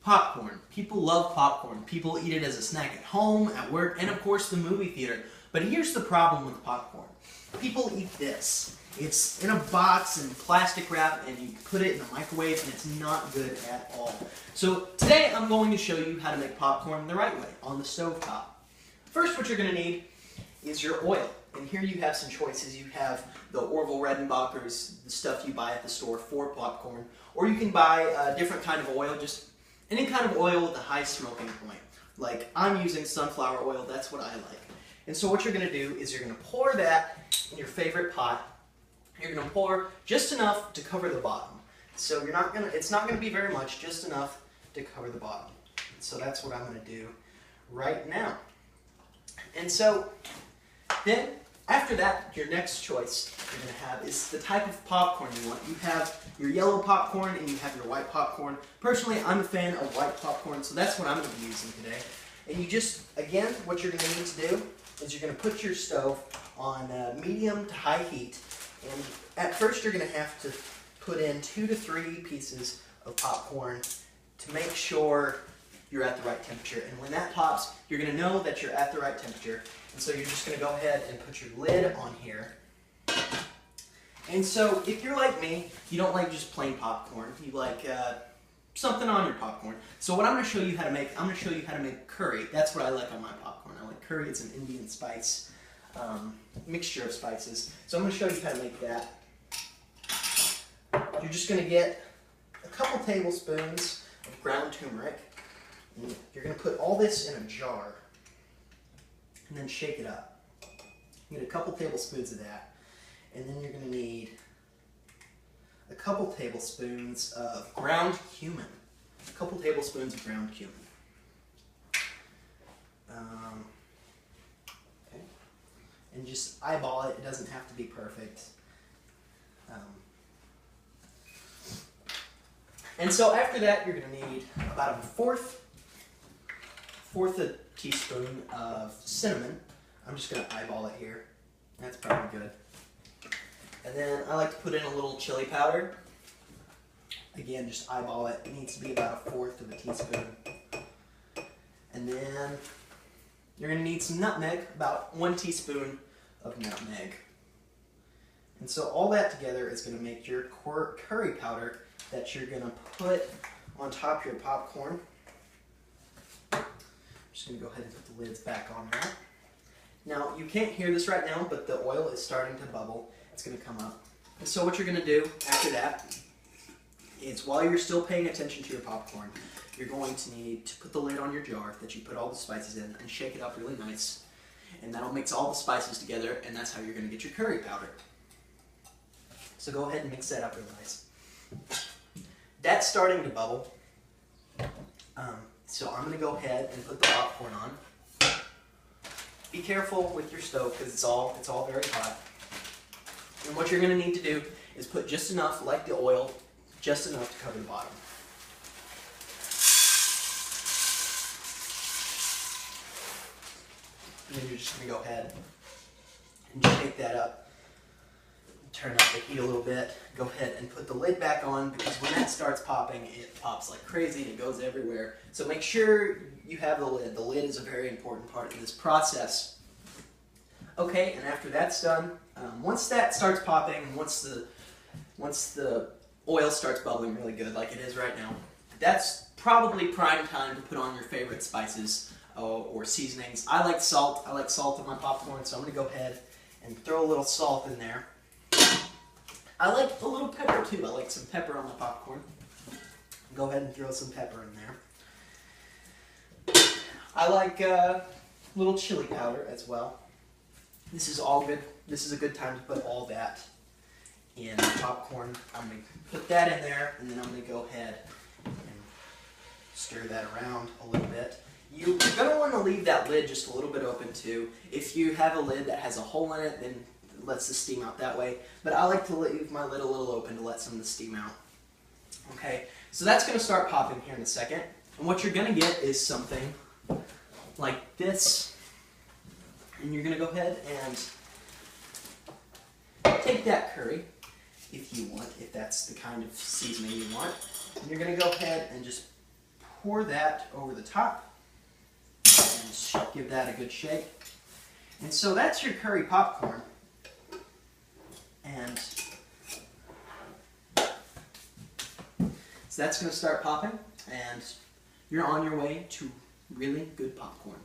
Popcorn. People love popcorn. People eat it as a snack at home, at work, and of course the movie theater. But here's the problem with popcorn. People eat this. It's in a box and plastic wrap, and you put it in the microwave, and it's not good at all. So today I'm going to show you how to make popcorn the right way, on the stove top. First, what you're going to need is your oil. And here you have some choices. You have the Orville Redenbacher's, the stuff you buy at the store for popcorn. Or you can buy a different kind of oil, just any kind of oil with a high smoking point. Like I'm using sunflower oil, that's what I like. And so what you're going to do is you're going to pour that in your favorite pot. You're going to pour just enough to cover the bottom. So it's not going to be very much, just enough to cover the bottom. So that's what I'm going to do right now. And so then after that, your next choice you're going to have is the type of popcorn you want. You have your yellow popcorn and you have your white popcorn. Personally, I'm a fan of white popcorn, so that's what I'm going to be using today. And you just, again, what you're going to need to do is you're going to put your stove on medium to high heat. And at first you're going to have to put in 2 to 3 pieces of popcorn to make sure you're at the right temperature. And when that pops, you're going to know that you're at the right temperature. And so you're just going to go ahead and put your lid on here. And so if you're like me, you don't like just plain popcorn. You like something on your popcorn. So what I'm going to show you how to make, I'm going to show you how to make curry. That's what I like on my popcorn. I like curry. It's an Indian spice. Mixture of spices. So I'm going to show you how to make that. You're just going to get a couple tablespoons of ground turmeric. And you're going to put all this in a jar and then shake it up. You get a couple tablespoons of that, and then you're going to need a couple tablespoons of ground cumin. A couple tablespoons of ground cumin. And just eyeball it. It doesn't have to be perfect. And so after that, you're going to need about a fourth a teaspoon of cinnamon. I'm just going to eyeball it here. That's probably good. And then I like to put in a little chili powder. Again, just eyeball it. It needs to be about a fourth of a teaspoon. And then you're going to need some nutmeg, about 1 teaspoon of nutmeg. And so all that together is going to make your curry powder that you're going to put on top of your popcorn. I'm just going to go ahead and put the lids back on now. Now, you can't hear this right now, but the oil is starting to bubble. It's going to come up. And so what you're going to do after that is, while you're still paying attention to your popcorn, you're going to need to put the lid on your jar that you put all the spices in and shake it up really nice. And that'll mix all the spices together, and that's how you're going to get your curry powder. So go ahead and mix that up real nice. That's starting to bubble. So I'm going to go ahead and put the popcorn on. Be careful with your stove because it's all very hot. And what you're going to need to do is put just enough, like the oil, just enough to cover the bottom. And then you're just going to go ahead and shake that up. Turn up the heat a little bit. Go ahead and put the lid back on, because when that starts popping, it pops like crazy and it goes everywhere. So make sure you have the lid. The lid is a very important part of this process. Okay, and after that's done, once that starts popping, once the oil starts bubbling really good, like it is right now, that's probably prime time to put on your favorite spices or seasonings. I like salt. I like salt in my popcorn, so I'm going to go ahead and throw a little salt in there. I like a little pepper too. I like some pepper on my popcorn. Go ahead and throw some pepper in there. I like a little chili powder as well. This is all good. This is a good time to put all that in the popcorn. I'm going to put that in there, and then I'm going to go ahead and stir that around a little bit. You're going to want to leave that lid just a little bit open too. If you have a lid that has a hole in it, then it lets the steam out that way. But I like to leave my lid a little open to let some of the steam out. Okay, so that's going to start popping here in a second. And what you're going to get is something like this. And you're going to go ahead and take that curry, if you want, if that's the kind of seasoning you want. And you're going to go ahead and just pour that over the top and give that a good shake. And so that's your curry popcorn. And so that's going to start popping, and you're on your way to really good popcorn.